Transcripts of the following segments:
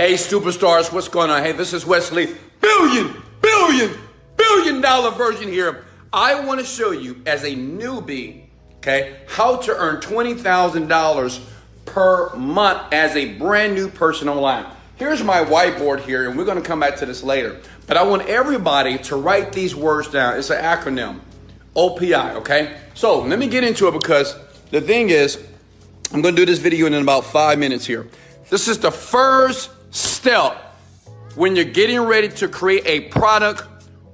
Hey, superstars, what's going on? Hey, this is Wesley, billion dollar version here. I want to show you as a newbie, okay, how to earn $20,000 per month as a brand new person online. Here's my whiteboard here, and we're going to come back to this later. But I want everybody to write these words down. It's an acronym, OPI, okay? So let me get into it because the thing is, I'm going to do this video in about 5 minutes here. This is the first step when you're getting ready to create a product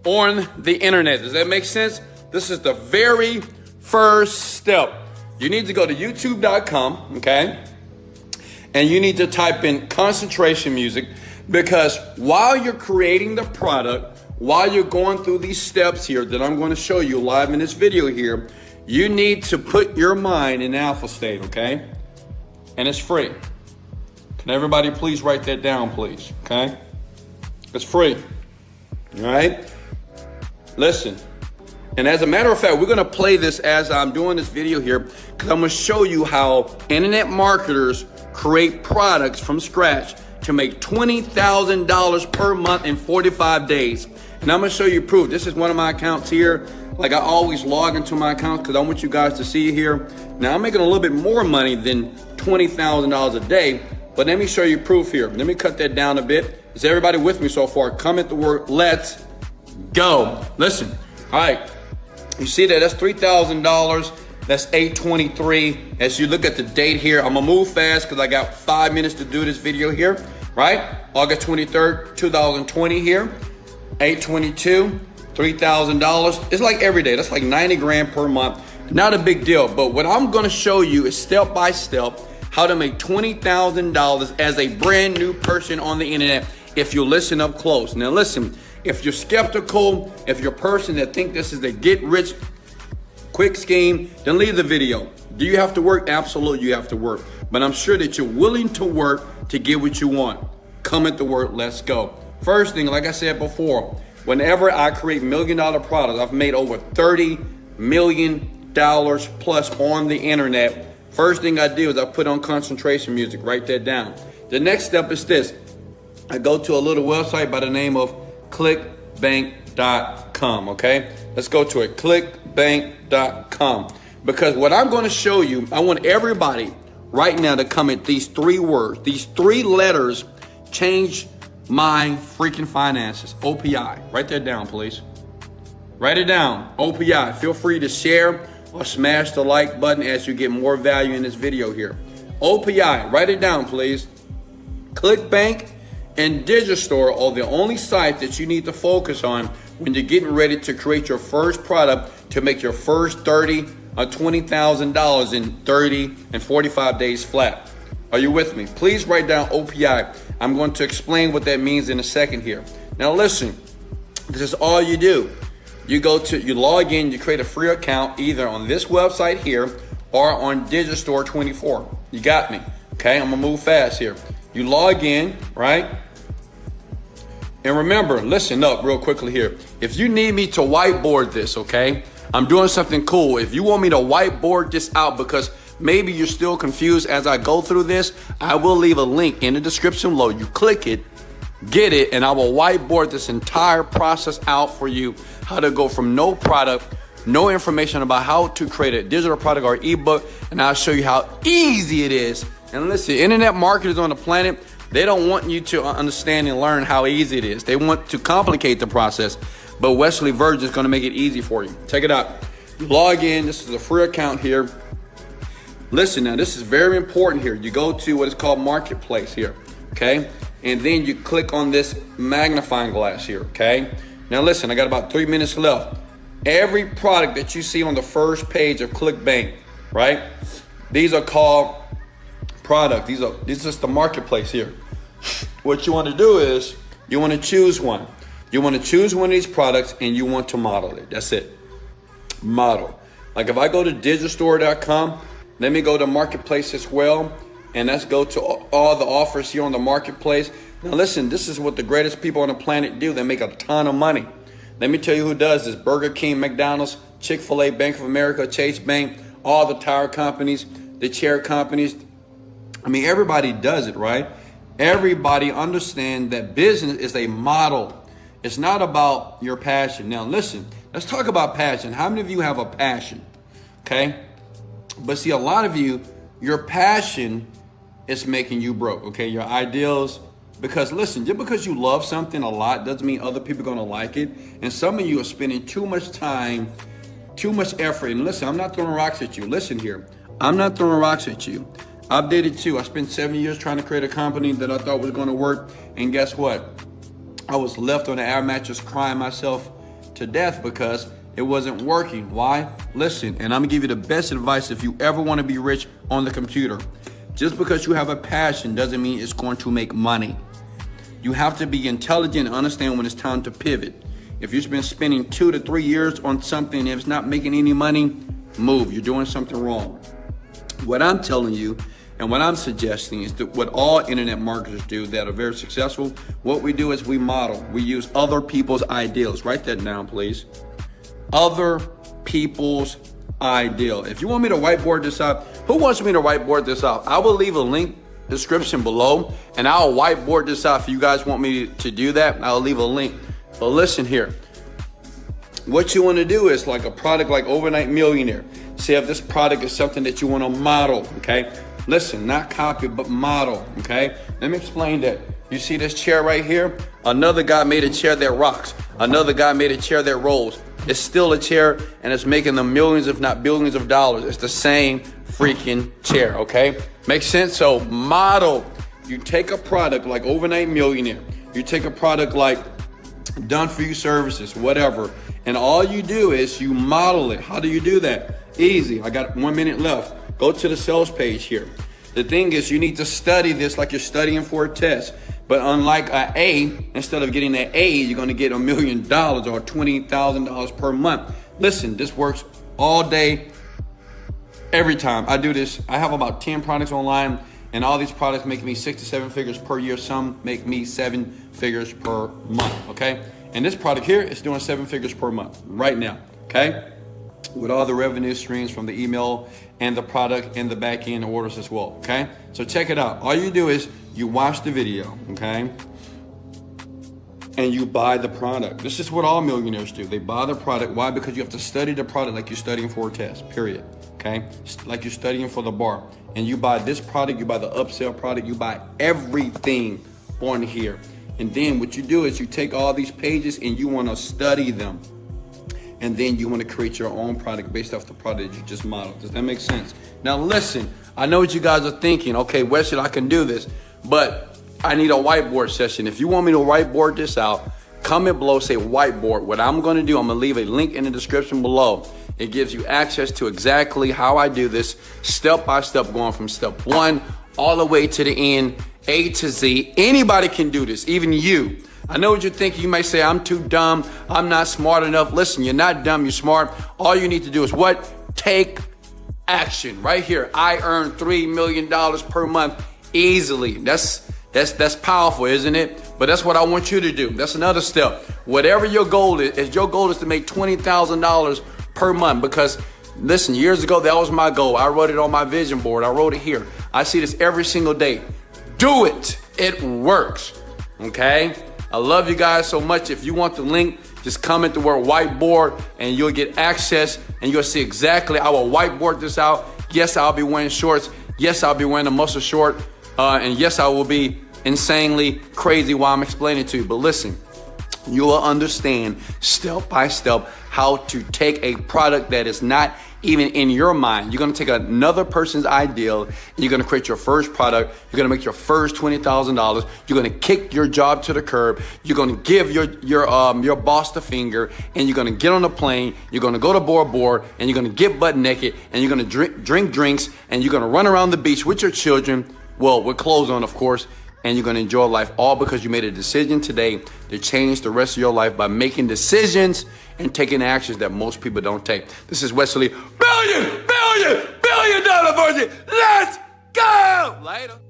on the internet. Does that make sense? This is the very first step. You need to go to youtube.com, okay? And you need to type in concentration music, because while you're creating the product, while you're going through these steps here that I'm going to show you live in this video here, you need to put your mind in alpha state, okay? And it's free. Can everybody please write that down, please, okay? It's free, all right? Listen, and as a matter of fact, we're gonna play this as I'm doing this video here, because I'm gonna show you how internet marketers create products from scratch to make $20,000 per month in 45 days. And I'm gonna show you proof. This is one of my accounts here. Like, I always log into my account because I want you guys to see here. Now, I'm making a little bit more money than $20,000 a day, but let me show you proof here. Let me cut that down a bit. Is everybody with me so far? Comment the word, let's go. Listen, all right. You see that? That's $3,000. That's 8/23. As you look at the date here, I'm gonna move fast because I got 5 minutes to do this video here, right? August 23rd, 2020 here, 8/22, $3,000. It's like every day. That's like 90 grand per month. Not a big deal, but what I'm gonna show you is step by step how to make $20,000 as a brand new person on the internet if you listen up close. Now listen, if you're skeptical, if you're a person that think this is a get rich quick scheme, then leave the video. Do you have to work? Absolutely, you have to work. But I'm sure that you're willing to work to get what you want. Comment the word, let's go. First thing, like I said before, whenever I create $1 million products, I've made over $30 million plus on the internet. First thing I do is I put on concentration music, write that down. The next step is this. I go to a little website by the name of clickbank.com, okay? Let's go to it, clickbank.com. Because what I'm going to show you, I want everybody right now to comment these 3 words. These 3 letters change my freaking finances. OPI. Write that down, please. Write it down. OPI. Feel free to share or smash the like button as you get more value in this video here. OPI. Write it down, please. ClickBank and Digistore are the only sites that you need to focus on when you're getting ready to create your first product to make your first $30,000 or $20,000 in 30 and 45 days flat. Are you with me? Please write down OPI. I'm going to explain what that means in a second here. Now listen, this is all you do. You log in, you create a free account either on this website here or on Digistore 24. You got me, okay? I'm gonna move fast here. You log in, right? And remember, listen up real quickly here. If you need me to whiteboard this, okay? I'm doing something cool. If you want me to whiteboard this out because maybe you're still confused as I go through this, I will leave a link in the description below. You click it, get it, and I will whiteboard this entire process out for you. How to go from no product, no information about how to create a digital product or ebook, and I'll show you how easy it is. And listen, internet marketers on the planet, they don't want you to understand and learn how easy it is. They want to complicate the process, but Wesley Virgin is going to make it easy for you. Check it out. You log in. This is a free account here. Listen now, this is very important here. You go to what is called Marketplace here, okay? And then you click on this magnifying glass here, okay? Now listen, I got about 3 minutes left. Every product that you see on the first page of ClickBank, right? These are called products. This is just the marketplace here. What you want to do is you want to choose one. You want to choose one of these products and you want to model it. That's it. Model. Like if I go to digistore.com, let me go to marketplace as well. And let's go to all the offers here on the marketplace. Now listen, this is what the greatest people on the planet do. They make a ton of money. Let me tell you who does this. Burger King, McDonald's, Chick-fil-A, Bank of America, Chase Bank, all the tire companies, the chair companies. I mean, everybody does it, right? everybody understand that business is a model. It's not about your passion. Now listen, let's talk about passion. How many of you have a passion? Okay. But see, a lot of you, your passion is making you broke. Okay. Your ideals. Because listen, just because you love something a lot doesn't mean other people are going to like it. And some of you are spending too much time, too much effort. And listen, I'm not throwing rocks at you. Listen here. I'm not throwing rocks at you. I've did it too. I spent 7 years trying to create a company that I thought was going to work. And guess what? I was left on the air mattress crying myself to death because it wasn't working. Why? Listen, and I'm going to give you the best advice if you ever want to be rich on the computer. Just because you have a passion doesn't mean it's going to make money. You have to be intelligent and understand when it's time to pivot. If you've been spending 2 to 3 years on something and it's not making any money, move. You're doing something wrong. What I'm telling you and what I'm suggesting is that what all internet marketers do that are very successful, what we do is we model. We use other people's ideals. Write that down, please. Other people's ideal. If you want me to whiteboard this out, who wants me to whiteboard this out? I will leave a link description below and I'll whiteboard this out. If you guys want me to do that, I'll leave a link. But listen here, what you want to do is like a product like Overnight Millionaire. See if this product is something that you want to model. Okay, listen, not copy but model. Okay, let me explain that. You see this chair right here? Another guy made a chair that rocks. Another guy made a chair that rolls. It's still a chair and it's making them millions if not billions of dollars. It's the same freaking chair. Okay, makes sense? So model. You take a product like Overnight Millionaire. You take a product like Done For You Services, whatever. And all you do is you model it. How do you do that? Easy. I got 1 minute left. Go to the sales page here. The thing is you need to study this like you're studying for a test. But unlike an A, instead of getting an A, you're going to get $1 million or $20,000 per month. Listen, this works all day, every time. I do this. I have about 10 products online, and all these products make me 6 to 7 figures per year. Some make me 7 figures per month, okay? And this product here is doing 7 figures per month right now, okay? With all the revenue streams from the email and the product and the back end orders as well, okay? So check it out. All you do is you watch the video, okay? And you buy the product. This is what all millionaires do. They buy the product. Why? Because you have to study the product like you're studying for a test, period, okay? Like you're studying for the bar. And you buy this product, you buy the upsell product, you buy everything on here. And then what you do is you take all these pages and you want to study them. And then you want to create your own product based off the product that you just modeled. Does that make sense? Now listen, I know what you guys are thinking. Okay, Wesley, I can do this, but I need a whiteboard session. If you want me to whiteboard this out, comment below, say whiteboard. What I'm going to do, I'm going to leave a link in the description below. It gives you access to exactly how I do this, step by step, going from step 1 all the way to the end, A to Z. Anybody can do this, even you. I know what you're thinking. You might say, I'm too dumb. I'm not smart enough. Listen, you're not dumb. You're smart. All you need to do is what? Take action. Right here. I earn $3 million per month easily. That's powerful, isn't it? But that's what I want you to do. That's another step. Whatever your goal is, your goal is to make $20,000 per month. Because listen, years ago, that was my goal. I wrote it on my vision board. I wrote it here. I see this every single day. Do it. It works. Okay? I love you guys so much. If you want the link, just comment the word whiteboard and you'll get access and you'll see exactly. I will whiteboard this out. Yes, I'll be wearing shorts. Yes, I'll be wearing a muscle short. And yes, I will be insanely crazy while I'm explaining to you. But listen, you will understand step by step how to take a product that is not even in your mind. You're going to take another person's ideal and you're going to create your first product. You're going to make your first $20,000. You're going to kick your job to the curb. You're going to give your boss the finger and you're going to get on a plane. You're going to go to Bora Bora and you're going to get butt naked and you're going to drink drinks and you're going to run around the beach with your children. Well, with clothes on, of course. And you're going to enjoy life all because you made a decision today to change the rest of your life by making decisions and taking actions that most people don't take. This is Wesley, billion dollar version. Let's go! Later.